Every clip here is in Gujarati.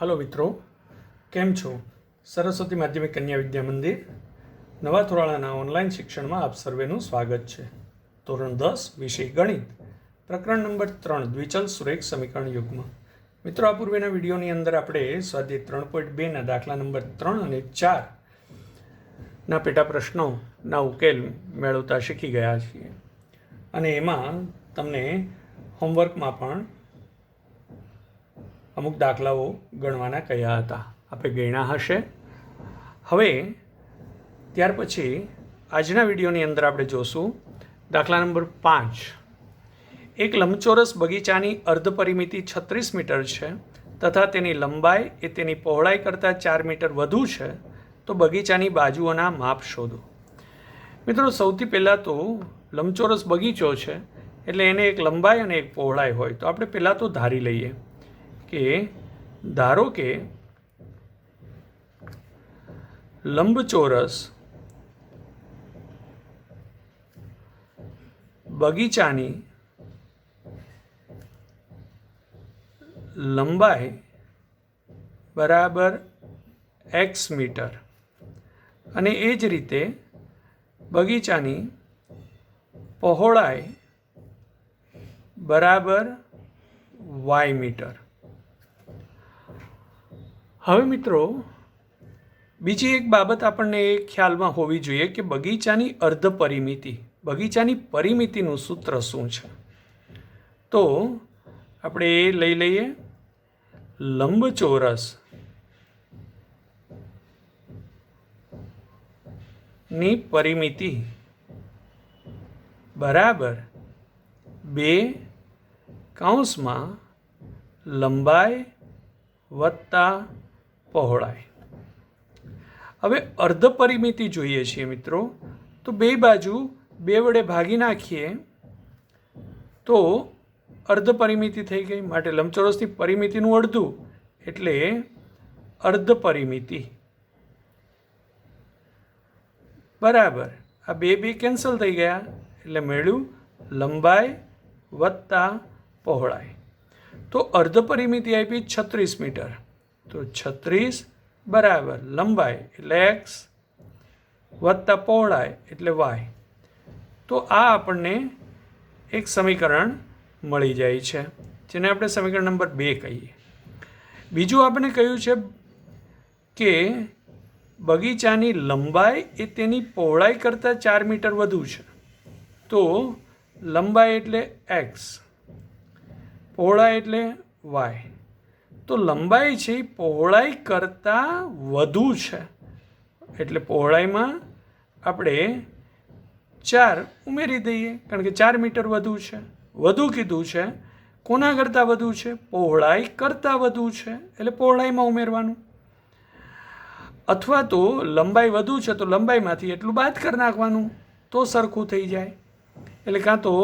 हेलो मित्रों, केम छो? सरस्वती माध्यमिक कन्या विद्या मंदिर नवा थोराळाना ऑनलाइन शिक्षण में आप सर्वेનું स्वागत है। ધોરણ 10 विषय गणित प्रकरण नंबर 3 द्विचल सुरेख समीकरण युग्म। मित्रों, आ पूर्वेना विडियोनी अंदर आपणे स्वाध्याय 3.2 ना दाखला नंबर 3 અને 4 ना पेटा प्रश्नोना उकेल मेळवता शीखी गया छीए અને એમાં તમને હોમવર્કમાં પણ અમુક દાખલાઓ ગણવાના કહ્યા હતા, આપણે ગણ્યા હશે। હવે ત્યાર પછી આજના વિડીયોની અંદર આપણે જોશું દાખલા નંબર 5। એક લંબચોરસ બગીચાની અર્ધ પરિમિતિ 36 મીટર છે તથા તેની લંબાઈ એ તેની પહોળાઈ કરતાં 4 મીટર વધુ છે, તો બગીચાની બાજુઓના માપ શોધો। મિત્રો, સૌથી પહેલાં તો લંબચોરસ બગીચો છે એટલે એને એક લંબાઈ અને એક પહોળાઈ હોય, તો આપણે પહેલાં તો ધારી લઈએ કે ધારો કે લંબચોરસ બગીચાની લંબાઈ બરાબર x મીટર અને એ જ રીતે બગીચાની પહોળાઈ બરાબર y મીટર। હવે મિત્રો, બીજી એક બાબત આપણને એ ખ્યાલમાં હોવી જોઈએ કે બગીચાની અર્ધ પરિમિતિ, બગીચાની પરિમિતિનું સૂત્ર શું છે? તો આપણે એ લઈ લઈએ, લંબચોરસ ની પરિમિતિ બરાબર 2 કૌંસમાં લંબાઈ વત્તા પહોળાઈ। હવે અર્ધ પરિમિતિ જોઈએ છીએ મિત્રો, તો બે બાજુ 2 વડે ભાગી નાખીએ તો અર્ધ પરિમિતિ થઈ ગઈ। માટે લંબચોરસની પરિમિતિનું અડધું એટલે અર્ધ પરિમિતિ બરાબર આ બે કેન્સલ થઈ ગયા એટલે મળ્યું લંબાઈ વત્તા પહોળાઈ। તો અર્ધ પરિમિતિ આપી 36 મીટર, તો 36 બરાબર લંબાઈ એટલે x વત્તા પહોળાઈ એટલે y। તો આ આપણને એક સમીકરણ મળી જાય છે, જેને આપણે સમીકરણ નંબર 2 કહીએ। બીજું આપણે કહ્યું છે કે બગીચાની લંબાઈ એ તેની પહોળાઈ કરતાં 4 મીટર વધુ છે, તો લંબાઈ એટલે x, પહોળાઈ એટલે y। તો લંબાઈ છે એ પહોળાઈ કરતાં વધુ છે એટલે પહોળાઈમાં આપણે 4 ઉમેરી દઈએ, કારણ કે 4 મીટર વધુ છે। વધુ કીધું છે, કોના કરતાં વધુ છે? પહોળાઈ કરતાં વધુ છે એટલે પહોળાઈમાં ઉમેરવાનું। અથવા તો લંબાઈ વધુ છે તો લંબાઈમાંથી એટલું બાદ કરી નાખવાનું, તો સરખું થઈ જાય। એટલે કાં તો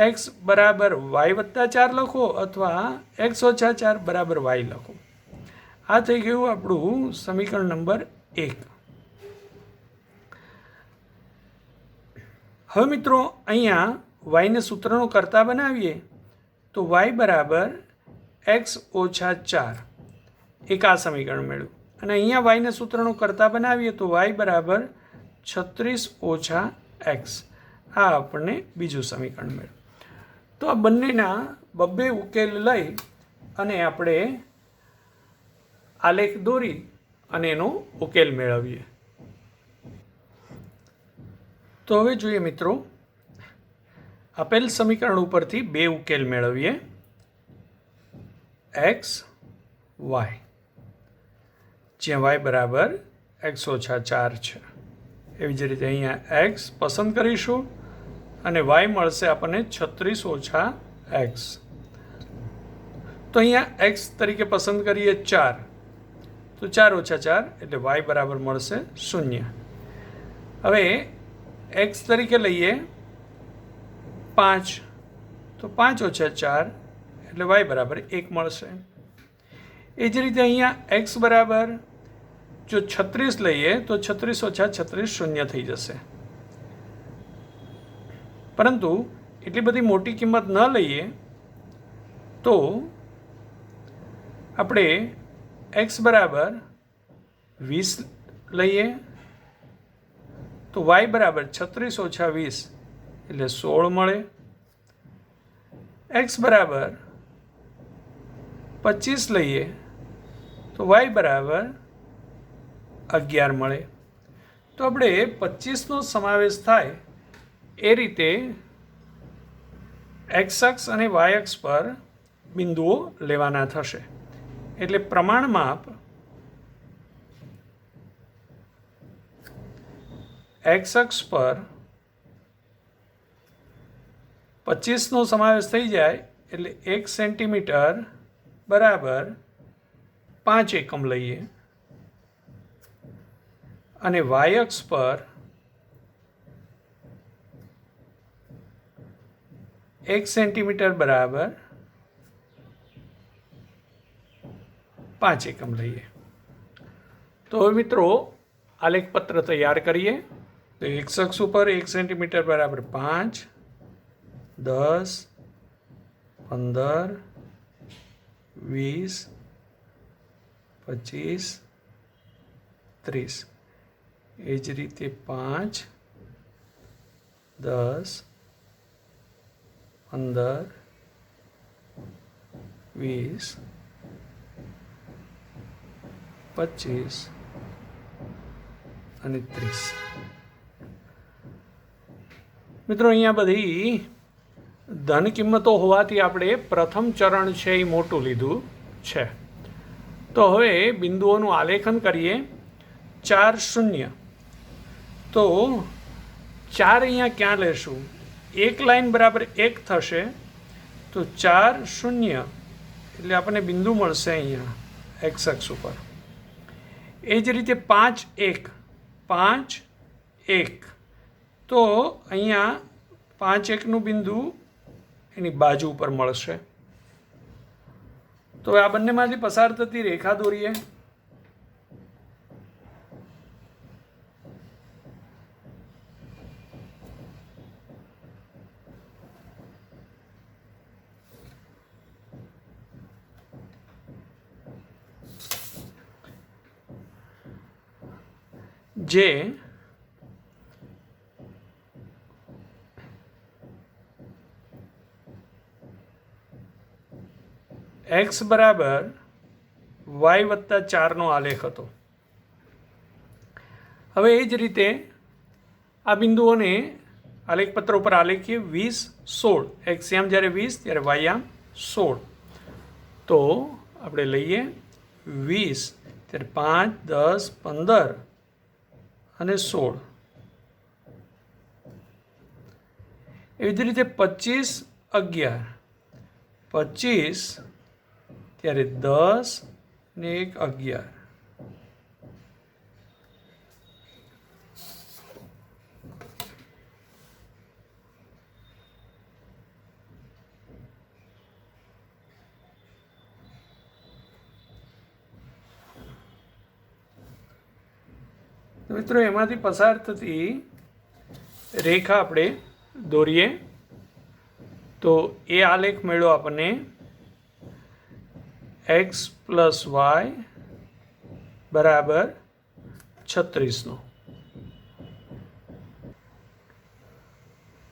x બરાબર y વત્તા 4 લખો અથવા x ઓછા 4 બરાબર y લખો। આ થઈ ગયું આપણું સમીકરણ નંબર 1। હવે મિત્રો, અહીંયા yને સૂત્રનો કરતા બનાવીએ તો y બરાબર x ઓછા 4, એક આ સમીકરણ મેળવ્યું, અને અહીંયા yને સૂત્રનો કરતા બનાવીએ તો y બરાબર 36 ઓછા x, આ આપણને બીજું સમીકરણ મળ્યું। તો આ બંનેના બબ્બે ઉકેલ લઈ અને આપણે આલેખ દોરી અને એનો ઉકેલ મેળવીએ। તો હવે જોઈએ મિત્રો, આપેલ સમીકરણ ઉપરથી 2 ઉકેલ મેળવીએ, x y, જ્યાં y બરાબર x ઓછા 4 છે। એવી જ રીતે અહીંયા x પસંદ કરીશું અને y મળશે આપણને 36 ઓછા x। તો અહીંયા x તરીકે પસંદ કરીએ 4, તો 4 ઓછા 4 એટલે y બરાબર મળશે 0। હવે x તરીકે લઈએ 5, તો 5 ઓછા 4 એટલે y બરાબર 1 મળશે। એ જ રીતે અહીંયા x બરાબર જો 36 લઈએ તો 36 ઓછા 36 0 થઈ જશે, પરંતુ એટલી બધી મોટી કિંમત ન લઈએ તો આપણે x બરાબર 20 લઈએ તો y બરાબર 36 ઓછા 20 એટલે 16 મળે. x બરાબર 25 લઈએ તો y બરાબર 11 મળે. તો આપણે 25નો સમાવેશ થાય એ રીતે એક્સ અક્ષ અને વાય અક્ષ પર બિંદુઓ લેવાના થશે. એટલે પ્રમાણ માપ એક્સ અક્ષ પર 25નો સમાવેશ થઈ જાય એટલે 1 સેન્ટીમીટર બરાબર 5 એકમ લઈએ અને વાય અક્ષ પર 1 સેન્ટીમીટર બરાબર 5 એકમ લઈએ. તો હવે મિત્રો આલેખપત્ર તૈયાર કરીએ. તો એક્સ અક્ષ ઉપર 1 સેન્ટીમીટર બરાબર 5, 10, 15, 20, 25, 30. એ જ રીતે 5, 10, 15, 20, 25 અને 30. મિત્રો અહીંયા બધી ધન કિંમતો હોવાથી આપણે પ્રથમ ચરણ છે એ મોટું લીધું છે. તો હવે બિંદુઓનું આલેખન કરીએ. 4, 0. તો 4 અહીંયા ક્યાં લેશું? એક લાઈન બરાબર 1 થશે તો 4, 0 એટલે આપણને બિંદુ મળશે અહીંયા એક્સ અક્ષ ઉપર. એ જ રીતે 5, 1, 5, 1 તો અહીંયા 5, 1નું બિંદુ એની બાજુ ઉપર મળશે. તો આ બંનેમાંથી પસાર થતી રેખા દોરીએ. જે એક્સ બરાબર વાય વત્તા 4નો આલેખ હતો. હવે એ જ રીતે આ બિંદુઓને આલેખપત્ર ઉપર આલેખીએ. 20, 16. એક્સ યામ જ્યારે 20 ત્યારે વાય યામ 16. તો આપણે લઈએ 20 ત્યારે 5, 10, 15 અને 16. એવી જ રીતે 25, 11. 25 ત્યારે 10 ને 1, 11. મિત્રો એમાંથી પસાર થતી રેખા આપણે દોરીએ. તો એ આલેખ મળ્યો આપણને એક્સ પ્લસ વાય બરાબર 36નો.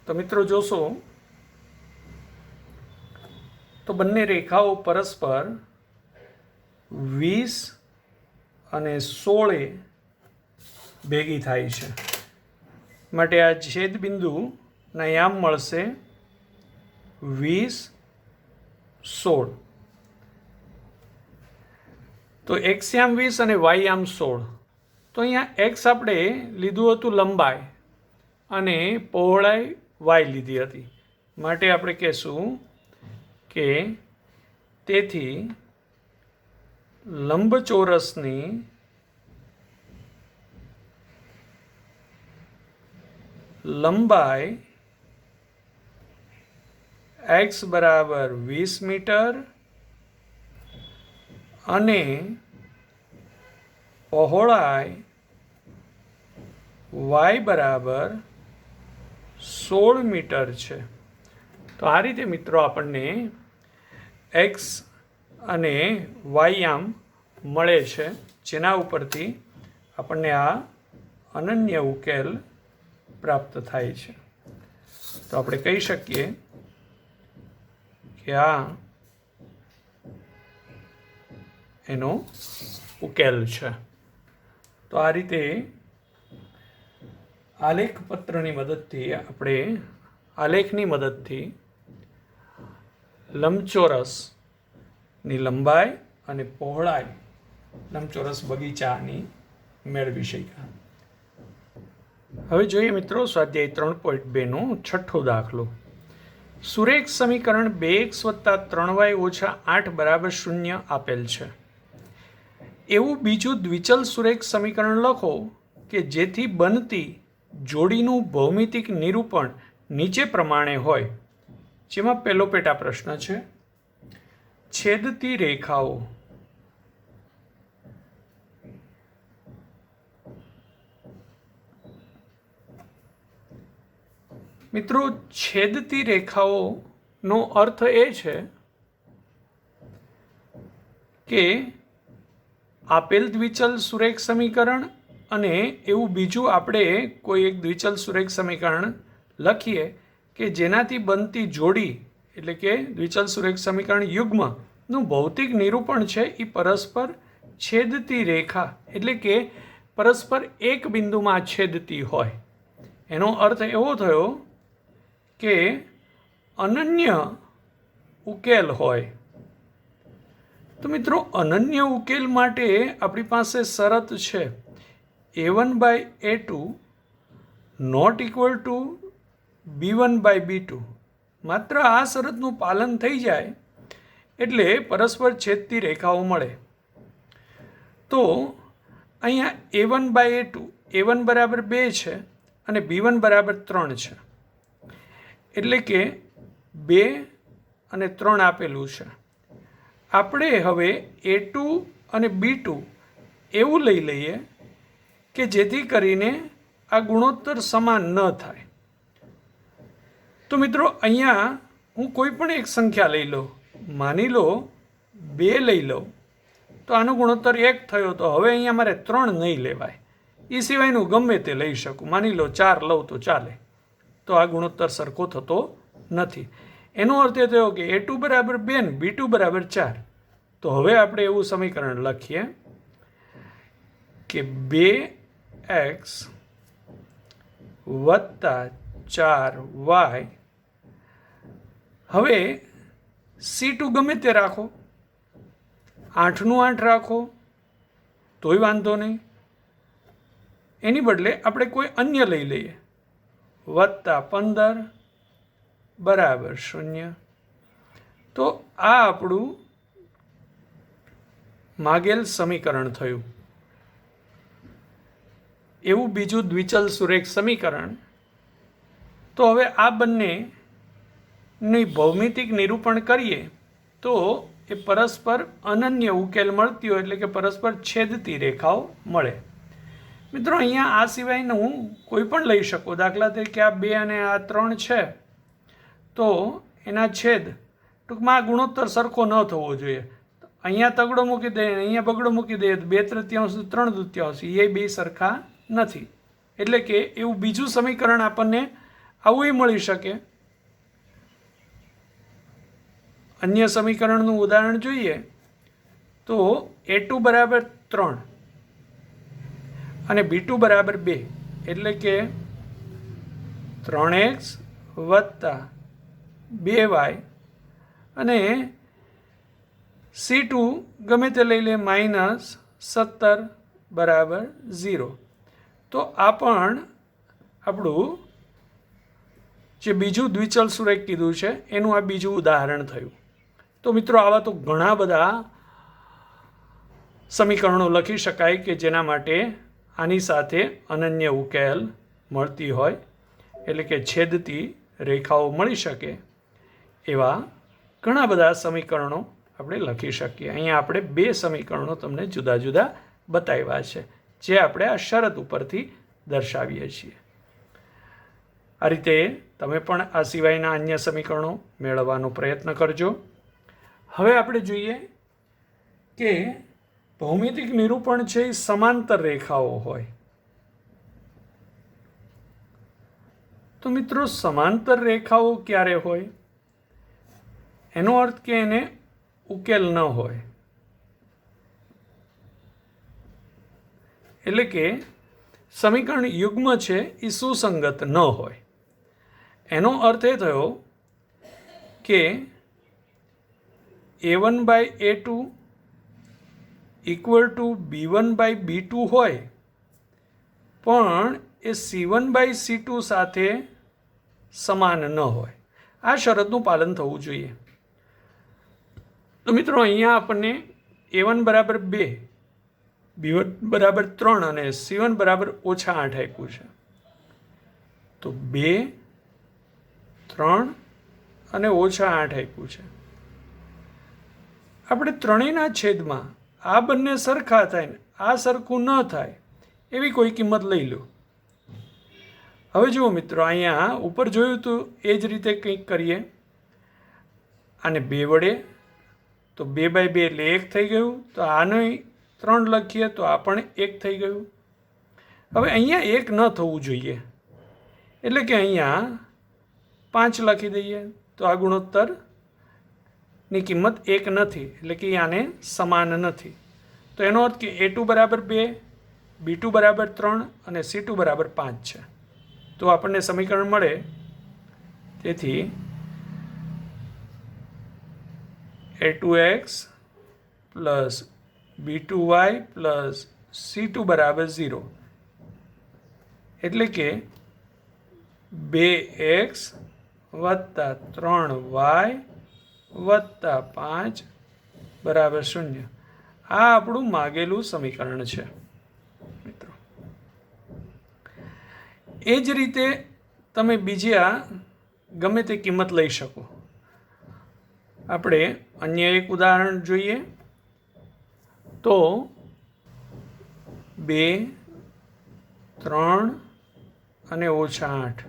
તો મિત્રો જોશો તો બંને રેખાઓ પરસ્પર 20 અને 16 ભેગી થાય છે. માટે આ છેદ બિંદુના યામ મળશે 20, 16. તો એક્સ યામ 20 અને વાય યામ 16. તો અહીંયા એક્સ આપણે લીધું હતું લંબાઈ અને પહોળાઈ વાય લીધી હતી. માટે આપણે કહેશું કે તેથી લંબચોરસની લંબાઈ એક્સ બરાબર 20 મીટર અને પહોળાઈ વાય બરાબર 16 મીટર છે. તો આ રીતે મિત્રો આપણને એક્સ અને વાય યામ મળે છે, જેના ઉપરથી આપણને આ અનન્ય ઉકેલ પ્રાપ્ત થાય છે. તો આપણે કહી શકીએ કે આ એનો ઉકેલ છે. તો આ રીતે આલેખપત્રની મદદથી આપણે આલેખની મદદથી લંબચોરસની લંબાઈ અને પહોળાઈ લંબચોરસ બગીચાની મેળવી શક્યા. હવે જોઈએ મિત્રો સ્વાધ્યાય 3.2નો છઠ્ઠો દાખલો. સુરેખ સમીકરણ 2x + 3y - 8 = 0 આપેલ છે. એવું બીજું દ્વિચલ સુરેખ સમીકરણ લખો કે જેથી બનતી જોડીનું ભૌમિતિક નિરૂપણ નીચે પ્રમાણે હોય. જેમાં પહેલો પેટા પ્રશ્ન છે, છેદતી રેખાઓ. મિત્રો, છેદતી રેખાઓનો અર્થ એ છે કે આપેલ દ્વિચલ સુરેખ સમીકરણ અને એવું બીજું આપણે કોઈ એક દ્વિચલ સુરેખ સમીકરણ લખીએ કે જેનાથી બનતી જોડી એટલે કે દ્વિચલ સુરેખ સમીકરણ યુગ્મનું ભૌતિક નિરૂપણ છે એ પરસ્પર છેદતી રેખા એટલે કે પરસ્પર એક બિંદુમાં છેદતી હોય. એનો અર્થ એવો થયો કે અનન્ય ઉકેલ હોય. તો મિત્રો, અનન્ય ઉકેલ માટે આપણી પાસે શરત છે a1/a2 ≠ b1/b2. માત્ર આ શરતનું પાલન થઈ જાય એટલે પરસ્પર છેદતી રેખાઓ મળે. તો અહીંયા a1/a2 a1 = 2 છે અને b1 = 3 છે. એટલે કે 2 અને 3 આપેલું છે. આપણે હવે a2 અને b2 એવું લઈ લઈએ કે જેથી કરીને આ ગુણોત્તર સમાન ન થાય. તો મિત્રો, અહીંયા હું કોઈ પણ એક સંખ્યા લઈ લઉં. માની લો 2 લઈ લઉં તો આનો ગુણોત્તર 1 થયો. તો હવે અહીંયા મારે 3 નહીં લેવાય, એ સિવાયનું ગમે તે લઈ શકું. માની લો 4 લઉં તો ચાલે. તો આ ગુણોત્તર સરખો થતો નથી. એનો અર્થ એ થયો કે a2 = 2 અને b2 = 4. તો હવે આપણે એવું સમીકરણ લખીએ કે 2x + 4y. હવે C2 ગમે તે રાખો, 8નું 8 રાખો તોય વાંધો નહીં. એની બદલે આપણે કોઈ અન્ય લઈ લઈએ, +15 = 0. તો આ આપણું માગેલ સમીકરણ થયું. એવું બીજું દ્વિચલ સુરેખ સમીકરણ. તો હવે આ બંનેની ભૌમિતિક નિરૂપણ કરીએ તો એ પરસ્પર અનન્ય ઉકેલ મળતી હોય એટલે કે પરસ્પર છેદતી રેખાઓ મળે. મિત્રો, અહીંયા આ સિવાયનું હું કોઈ પણ લઈ શકું. દાખલા તરીકે આ 2 અને આ 3 છે તો એના છેદ ટૂંકમાં આ ગુણોત્તર સરખો ન થવો જોઈએ. અહીંયા તગડો મૂકી દઈએ, અહીંયા બગડો મૂકી દઈએ તો 2/3 3/3 એ બે સરખા નથી. એટલે કે એવું બીજું સમીકરણ આપણને આવું મળી શકે. અન્ય સમીકરણનું ઉદાહરણ જોઈએ તો a2 = 3 અને b2 = 2. એટલે કે 3x + 2y અને C2 ગમે તે લઈ લે -17 = 0. તો આ પણ આપણું જે બીજું દ્વિચલ સુરેખ કીધું છે એનું આ બીજું ઉદાહરણ થયું. તો મિત્રો, આવા તો ઘણા બધા સમીકરણો લખી શકાય કે જેના માટે આની સાથે અનન્ય ઉકેલ મળતી હોય એટલે કે છેદતી રેખાઓ મળી શકે એવા ઘણા બધા સમીકરણો આપણે લખી શકીએ. અહીંયા આપણે 2 સમીકરણો તમને જુદા જુદા બતાવ્યા છે જે આપણે આ શરત ઉપરથી દર્શાવીએ છીએ. આ રીતે તમે પણ આ સિવાયના અન્ય સમીકરણો મેળવવાનો પ્રયત્ન કરજો. હવે આપણે જોઈએ કે ભૌમિતિક નિરૂપણ છે એ સમાંતર રેખાઓ હોય. તો મિત્રો સમાંતર રેખાઓ ક્યારે હોય? એનો અર્થ કે એને ઉકેલ ન હોય. એટલે કે સમીકરણ યુગ્મ છે એ સુસંગત ન હોય. એનો અર્થ એ થયો કે A1/A2 ઇક્વલ ટુ B1/B2 હોય, પણ એ C1/C2 સાથે સમાન ન હોય. આ શરતનું પાલન થવું જોઈએ. તો મિત્રો અહીંયા આપણને A1 બરાબર 2, B1 બરાબર 3 અને C1 બરાબર -8 આપ્યું છે. તો 2, 3 અને -8 આપ્યું છે. આપણે ત્રણેયના છેદમાં આ બંને સરખા થાય ને આ સરખું ન થાય એવી કોઈ કિંમત લઈ લો. હવે જુઓ મિત્રો, અહીંયા ઉપર જોયું હતું એ જ રીતે કંઈક કરીએ. આને 2 વડે, તો 2/2 એટલે 1 થઈ ગયું. તો આને 3 લખીએ તો આ પણ 1 થઈ ગયું. હવે અહીંયા 1 ન થવું જોઈએ, એટલે કે અહીંયા 5 લખી દઈએ. તો આ ગુણોત્તરની કિંમત 1 નથી, એટલે કે આને સમાન નથી. તો એનો અર્થ કે A2 બરાબર 2, B2 બરાબર 3 અને C2 બરાબર 5 છે. તો આપણને સમીકરણ મળે. તેથી A2x plus B2y plus C2 બરાબર 0, એટલે કે 2x વત્તા 3y વત્તા 5 બરાબર 0. આ આપણું માગેલું સમીકરણ છે મિત્રો. એ જ રીતે તમે બીજા ગમે તે કિંમત લઈ શકો. આપણે અન્ય એક ઉદાહરણ જોઈએ. તો 2, 3 અને -8.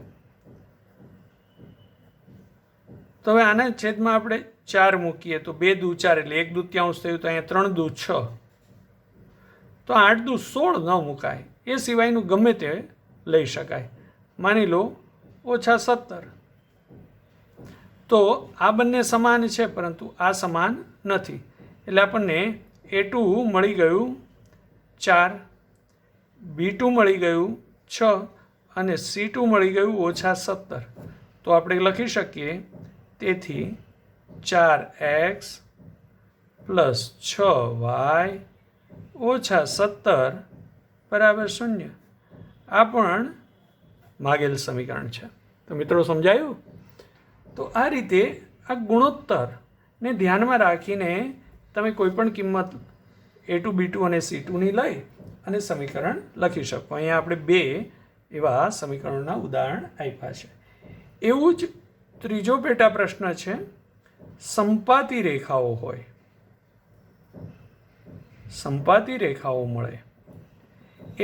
તો હવે આના છેદમાં આપણે 4 મૂકીએ તો 2 દુ 4 એટલે 1 દૂત્યાંશ થયું. તો અહીંયા 3 દુ 6. તો 8 દુ 16 ન મુકાય. એ સિવાયનું ગમે તે લઈ શકાય. માની લો -17. તો આ બંને સમાન છે, પરંતુ આ સમાન નથી. એટલે આપણને A2 મળી ગયું 4, B2 મળી ગયું 6 અને C2 મળી ગયું -17. તો આપણે લખી શકીએ. તેથી 4x પ્લસ 6y -17 બરાબર 0. આ પણ માગેલ સમીકરણ છે. તો મિત્રો સમજાયું? તો આ રીતે આ ગુણોત્તરને ધ્યાનમાં રાખીને તમે કોઈ પણ કિંમત A2, B2 અને C2ની લઈ અને સમીકરણ લખી શકો. અહીંયા આપણે 2 એવા સમીકરણોના ઉદાહરણ આપ્યા છે. એવું જ ત્રીજો પેટા પ્રશ્ન છે. સંપાતી રેખાઓ હોય, સંપાતી રેખાઓ મળે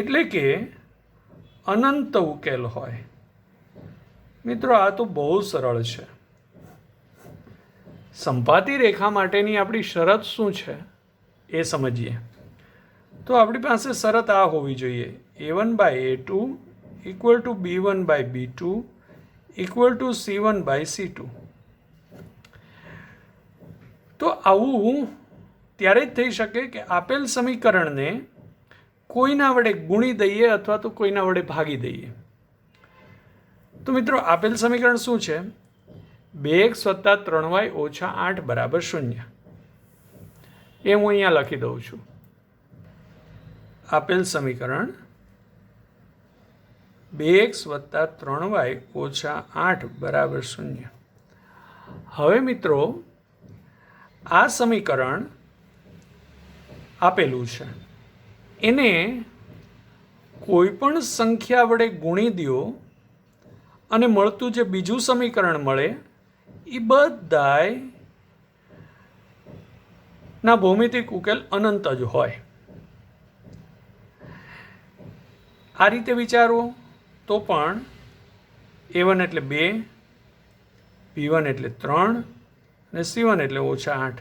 એટલે કે અનંત ઉકેલ હોય. મિત્રો આ તો બહુ સરળ છે. સંપાતી રેખા માટેની આપણી શરત શું છે એ સમજીએ. તો આપણી પાસે શરત આ હોવી જોઈએ. A1/A2 equal to B1/B2 equal to C1/C2. તો આવું ત્યારે જ થઈ શકે કે આપેલ સમીકરણને કોઈના વડે ગુણી દઈએ અથવા તો કોઈના વડે ભાગી દઈએ. તો મિત્રો આપેલ સમીકરણ શું છે? 2x વત્તા 3y -8 બરાબર 0. એ હું અહીંયા લખી દઉં છું. આપેલ સમીકરણ 2x વત્તા 3y -8 બરાબર 0. હવે મિત્રો આ સમીકરણ આપેલું છે, એને કોઈ પણ સંખ્યા વડે ગુણી દો અને મળતું જે બીજું સમીકરણ મળે એ બધાય ના ભૌમિતિક ઉકેલ અનંત જ હોય. આ રીતે વિચારો તો પણ A1 એટલે 2, B1 એટલે 3 અને C1 એટલે -8.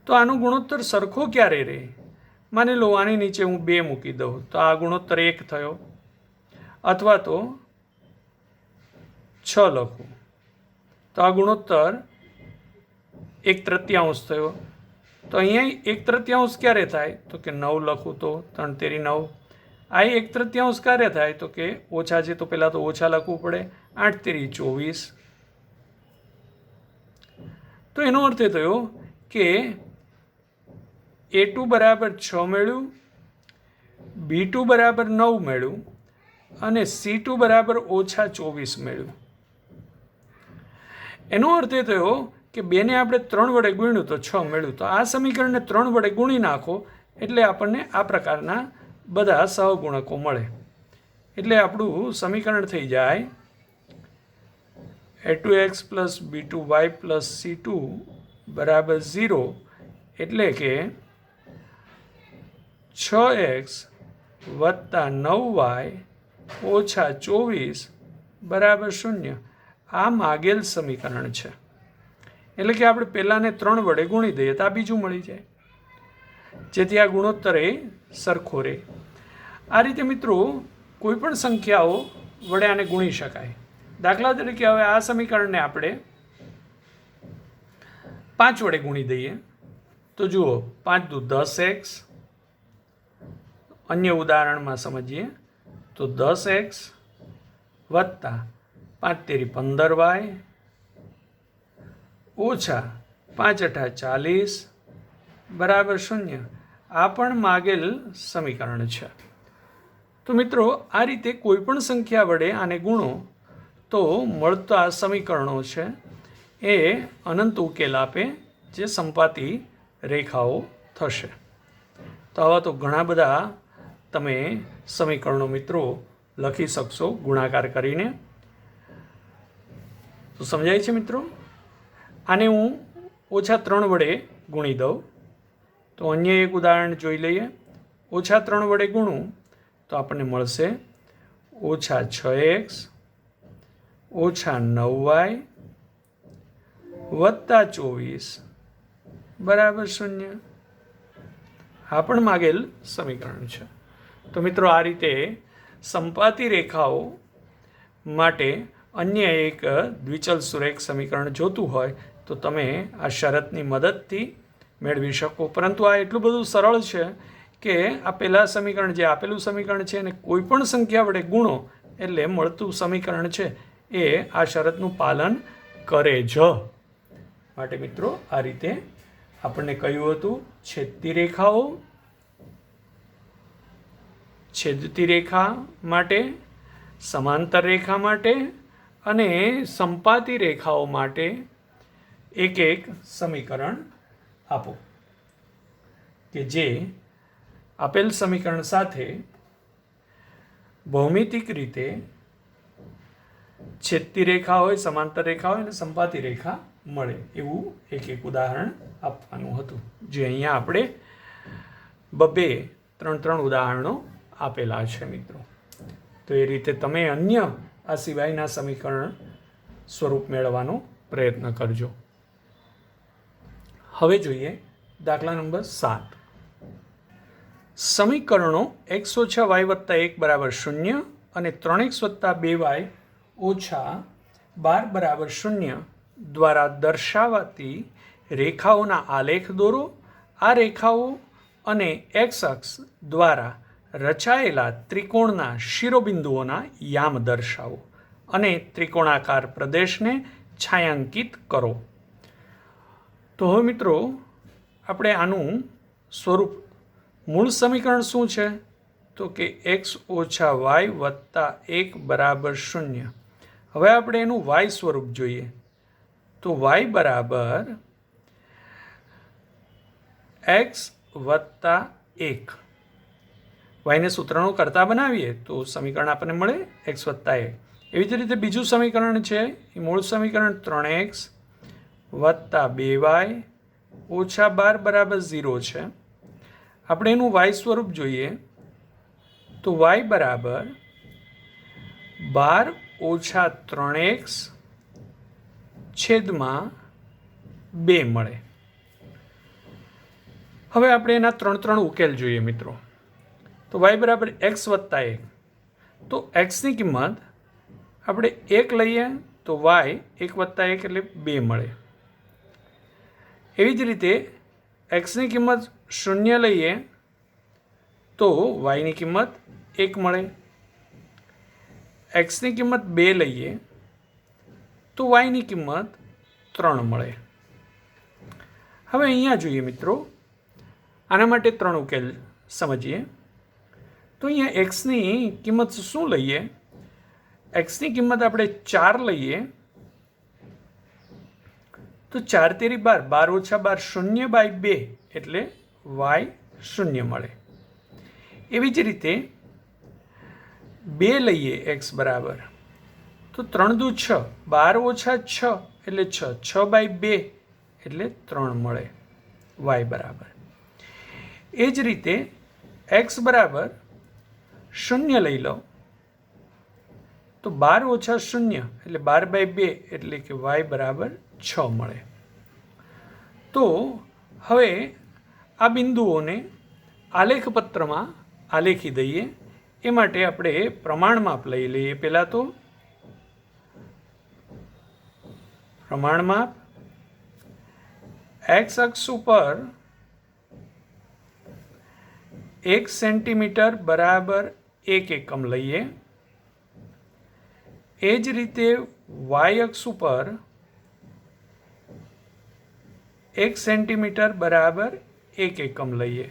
તો આનો ગુણોત્તર સરખો ક્યારે રહે? માની લો આની નીચે હું 2 મૂકી દઉં તો આ ગુણોત્તર 1 થયો, અથવા તો 6 લખું તો આ ગુણોત્તર 1/3 થયો. તો અહીંયા 1/3 ક્યારે થાય? તો કે 9 લખું તો 3 તેરી 9. આ 1/3 ક્યારે થાય? તો કે ઓછા છે તો પહેલાં તો ઓછા લખવું પડે, 8 તેરી 24. તો એનો અર્થ એ થયો કે A2 બરાબર 6 મેળવ્યું, B2 બરાબર 9 મેળવ્યું અને C2 બરાબર -24 મેળવ્યું. એનો અર્થ એ થયો કે 2ને આપણે 3 વડે ગુણ્યું તો 6 મેળવ્યું. તો આ સમીકરણને 3 વડે ગુણી નાખો એટલે આપણને આ પ્રકારના બધા સહગુણકો મળે. એટલે આપણું સમીકરણ થઈ જાય A2x + B2y + C2 બરાબર 0. એટલે કે 6x + 9y - 24 બરાબર 0. આ માગેલ સમીકરણ છે. એટલે કે આપણે પહેલાંને 3 વડે ગુણી દઈએ તો આ બીજું મળી જાય, જેથી આ ગુણોત્તર એ સરખો રહે. આ રીતે મિત્રો કોઈ પણ સંખ્યાઓ વડે આને ગુણી શકાય. દાખલા તરીકે હવે આ સમીકરણને આપણે 5 વડે ગુણી દઈએ તો જુઓ 5 દુ 10x. અન્ય ઉદાહરણમાં સમજીએ તો 10x વત્તા 5 તેરી 15y ઓછા 5 અઠા 40 બરાબર 0. આ પણ માગેલ સમીકરણ છે. તો મિત્રો આ રીતે કોઈ પણ સંખ્યા વડે આને ગુણો તો મળતા સમીકરણો છે એ અનંત ઉકેલ આપે, જે સંપાતી રેખાઓ થશે. તો આવા તો ઘણા બધા તમે સમીકરણો મિત્રો લખી શકશો ગુણાકાર કરીને. તો સમજાય છે મિત્રો? આને હું -3 વડે ગુણી દઉં તો અન્ય એક ઉદાહરણ જોઈ લઈએ. -3 વડે ગુણું તો આપણને મળશે -6x - 9y વત્તા 24 બરાબર 0. આ પણ માગેલ સમીકરણ છે. તો મિત્રો આ રીતે સંપાતી રેખાઓ માટે અન્ય એક દ્વિચલ સુરેખ સમીકરણ જોતું હોય તો તમે આ શરતની મદદથી મેળવી શકો. પરંતુ આ એટલું બધું સરળ છે કે આ પહેલાં સમીકરણ જે આપેલું સમીકરણ છે એને કોઈ પણ સંખ્યા વડે ગુણો એટલે મળતું સમીકરણ છે એ આ શરતનું પાલન કરે જ. માટે મિત્રો આ રીતે આપણને કહ્યું હતું છેદતી રેખાઓ, છેદતી રેખા માટે, સમાંતર રેખા માટે અને સંપાતી રેખાઓ માટે એક એક સમીકરણ આપો કે જે આપેલ સમીકરણ સાથે ભૌમિતિક રીતે છેદતી રેખા હોય, સમાંતર રેખા હોય અને સંપાતી રેખા મળે એવું એક એક ઉદાહરણ આપવાનું હતું, જે અહીંયા આપણે 3 ઉદાહરણો આપેલા છે મિત્રો. તો એ રીતે તમે અન્ય આ સિવાયના સમીકરણ સ્વરૂપ મેળવવાનો પ્રયત્ન કરજો. હવે જોઈએ દાખલા નંબર 7. સમીકરણો x - y + 1 બરાબર 0 અને 3x + 2y - 12 બરાબર 0 દ્વારા દર્શાવાતી રેખાઓના આલેખ દોરો. આ રેખાઓ અને x અક્ષ દ્વારા રચાયેલા ત્રિકોણના શિરોબિંદુઓના યામ દર્શાવો અને ત્રિકોણાકાર પ્રદેશને છાયાંકિત કરો. તો હવે મિત્રો આપણે આનું સ્વરૂપ, મૂળ સમીકરણ શું છે? તો કે x - y + 1 બરાબર 0. હવે આપણે એનું y સ્વરૂપ જોઈએ તો y બરાબર x + 1. yને સૂત્રનો કરતા બનાવીએ તો સમીકરણ આપણને મળે x + 1. એવી જ રીતે બીજું સમીકરણ છે એ મૂળ સમીકરણ 3x + 2y - 12 બરાબર 0 છે. આપણે એનું y સ્વરૂપ જોઈએ તો y બરાબર 12 - 3x / 2 મળે. હવે આપણે એના ત્રણ ઉકેલ જોઈએ મિત્રો. તો y બરાબર x વત્તા 1. તો xની કિંમત આપણે 1 લઈએ તો y 1 વત્તા 1 એટલે 2 મળે. એવી જ રીતે xની કિંમત 0 લઈએ તો yની કિંમત 1 મળે. xની કિંમત 2 લઈએ તો yની કિંમત 3 મળે. હવે અહીંયા જોઈએ મિત્રો, આના માટે 3 ઉકેલ સમજીએ. તો અહીંયા એક્સની કિંમત શું લઈએ? એક્સની કિંમત આપણે 4 લઈએ તો 4 તેરી 12, 12 ઓછા 12 0/2 એટલે y 0 મળે. એવી જ રીતે 2 લઈએ એક્સ બરાબર તો 3 દુ 6, 12 ઓછા 6 એટલે 6, 6/2 એટલે 3 મળે y બરાબર. એ જ રીતે એક્સ બરાબર 0 લઈ લો તો 12 ઓછા 0 એટલે 12/2 એટલે કે y બરાબર 6 મળે. તો હવે આ બિંદુઓને આલેખપત્રમાં આલેખી દઈએ. એ માટે આપણે પ્રમાણ માપ લઈ લઈએ. પહેલાં તો પ્રમાણ માપ એક્સ અક્ષ ઉપર 1 સેન્ટીમીટર બરાબર 1 એકમ લઈએ. એ જ રીતે વાય અક્ષ ઉપર 1 સેન્ટીમીટર બરાબર 1 એકમ લઈએ.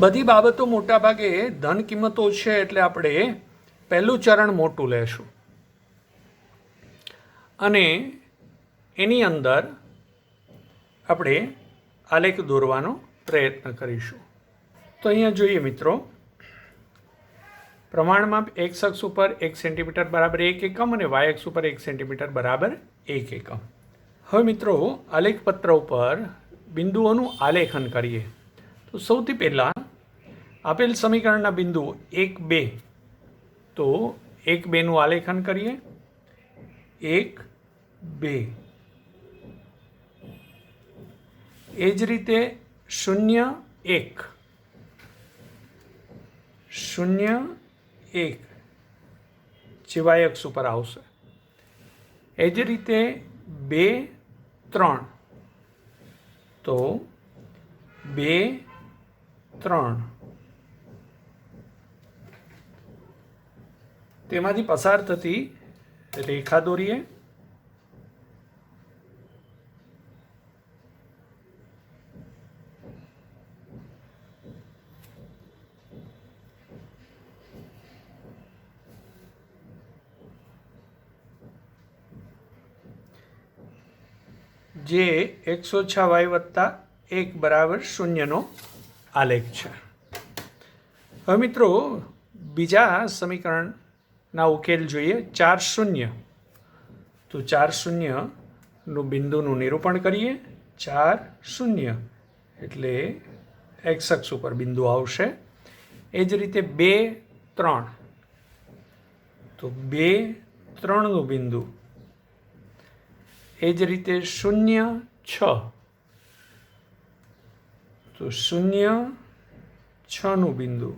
બધી બાબતો મોટા ભાગે ધન કિંમતો છે એટલે આપણે પહેલું ચરણ મોટું લેશું અને એની અંદર આપણે આલેખ દોરવાનો પ્રયત્ન કરીશું. તો અહીંયા જોઈએ મિત્રો, પ્રમાણમાં એક્સ અક્ષ ઉપર 1 સેન્ટીમીટર બરાબર 1 એકમ અને વાય અક્ષ ઉપર 1 સેન્ટીમીટર બરાબર 1 એકમ. હવે મિત્રો આલેખપત્ર ઉપર બિંદુઓનું આલેખન કરીએ. તો સૌથી પહેલાં આપેલ સમીકરણના બિંદુ 1, 2, તો 1, 2નું આલેખન કરીએ. 1, 2. એ જ રીતે 0, 1, 0, 1 જે વાય અક્ષ ઉપર આવશે. એ જ રીતે 2, 3, તો 2, 3 તેમાંથી પસાર થતી રેખા દોરીએ. જે x ઓછા y વત્તા 1 બરાબર 0નો આલેખ છે. હવે મિત્રો બીજા સમીકરણના ઉકેલ જોઈએ. 4, 0. તો 4, 0નું બિંદુનું નિરૂપણ કરીએ. 4, 0 એટલે એક્સ અક્ષ ઉપર બિંદુ આવશે. એ જ રીતે 2, 3, તો 2, 3નું બિંદુ. એ જ રીતે 0, 6, તો 0, 6નું બિંદુ.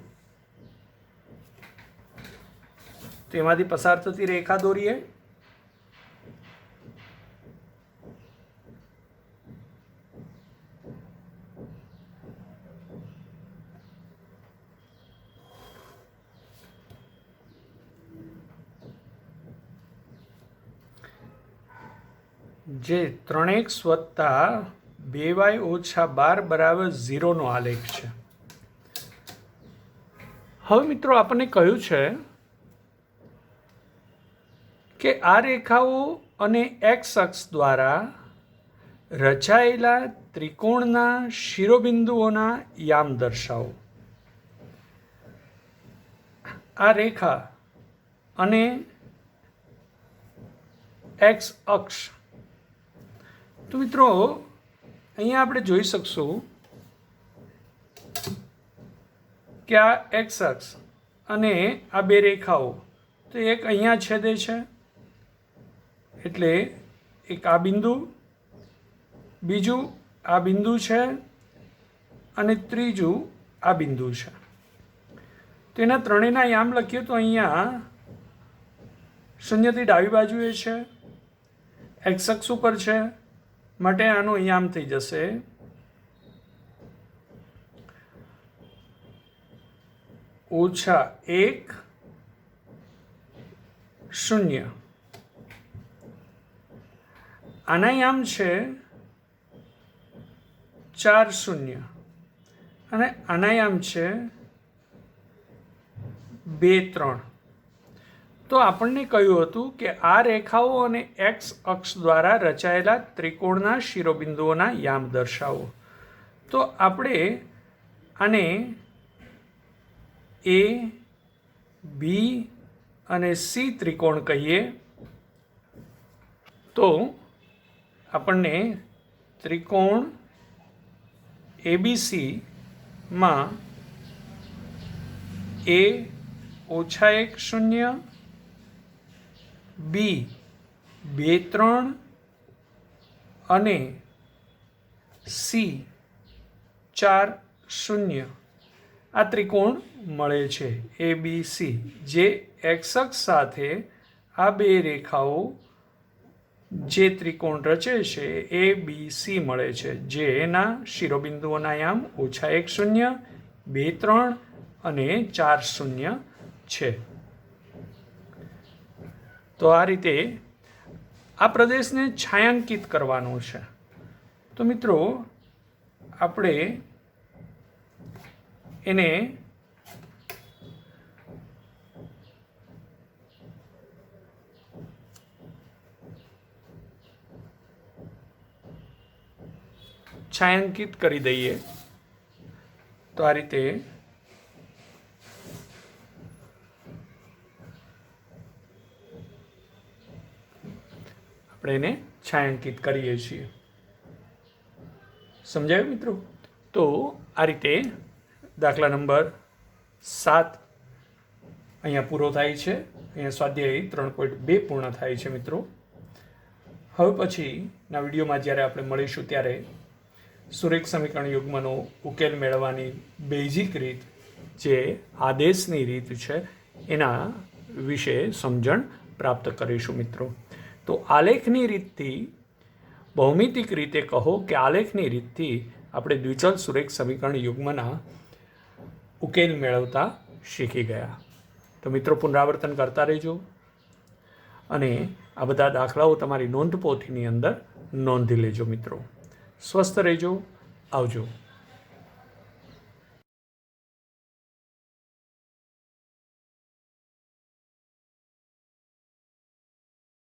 તેમાંથી પસાર થતી રેખા દોરીએ. જે 3x વત્તા 2y ઓછા 12 બરાબર 0નો આલેખ છે. હવે મિત્રો આપણને કહ્યું છે કે આ રેખાઓ અને એક્સ અક્ષ દ્વારા રચાયેલા ત્રિકોણના શિરોબિંદુઓના યામ દર્શાવો. આ રેખા અને એક્સ અક્ષ. તો મિત્રો અહીંયા આપણે જોઈ શકશું કે આ એક્સ અક્ષ અને આ બે રેખાઓ, તો એક અહીંયા છેદે છે એટલે એક આ બિંદુ, બીજું આ બિંદુ છે અને ત્રીજું આ બિંદુ છે. તેના ત્રણેયના યામ લખીએ તો અહીંયા શૂન્યથી ડાબી બાજુએ છે, એક્સ અક્ષ ઉપર છે, માટે આનો યામ થઈ જશે -1 0. આના યામ છે 4 0 અને આના યામ છે 2 3. તો આપણને કહ્યું હતું કે આ રેખાઓ અને એક્સ અક્ષ દ્વારા રચાયેલા ત્રિકોણના શિરોબિંદુઓના યામ દર્શાવો. તો આપણે આને એ, બી અને સી ત્રિકોણ કહીએ તો આપણને ત્રિકોણ એબીસીમાં A -1 0, બી 2 3 અને સી 4 0 આ ત્રિકોણ મળે છે ABC, જે એક્સ અક્ષ સાથે આ બે રેખાઓ જે ત્રિકોણ રચે છે ABC મળે છે, જેના શિરોબિંદુઓના યામ -1 0, 2 3 અને 4 0 છે. તો આ રીતે આ પ્રદેશને છાયાંકિત કરવાનો છે. તો મિત્રો આપણે એને છાયાંકિત કરી દઈએ. તો આ રીતે આપણે એને છાયાંકિત કરીએ છીએ. સમજાયું મિત્રો? તો આ રીતે દાખલા નંબર 7 અહીંયા પૂરો થાય છે. અહીંયા સ્વાધ્યાય 3.2 પૂર્ણ થાય છે મિત્રો. હવે પછીના વિડીયોમાં જ્યારે આપણે મળીશું ત્યારે સુરેખ સમીકરણ યુગ્મનો ઉકેલ મેળવવાની બેઝિક રીત, જે આદેશની રીત છે, એના વિશે સમજણ પ્રાપ્ત કરીશું મિત્રો. તો આલેખની રીતથી, ભૌમિતિક રીતે કહો કે આલેખની રીતથી આપણે દ્વિચલ સુરેખ સમીકરણ યુગ્મના ઉકેલ મેળવતા શીખી ગયા. તો મિત્રો પુનરાવર્તન કરતા રહેજો અને આ બધા દાખલાઓ તમારી નોંધપોથીની અંદર નોંધી લેજો મિત્રો. સ્વસ્થ રહેજો. આવજો.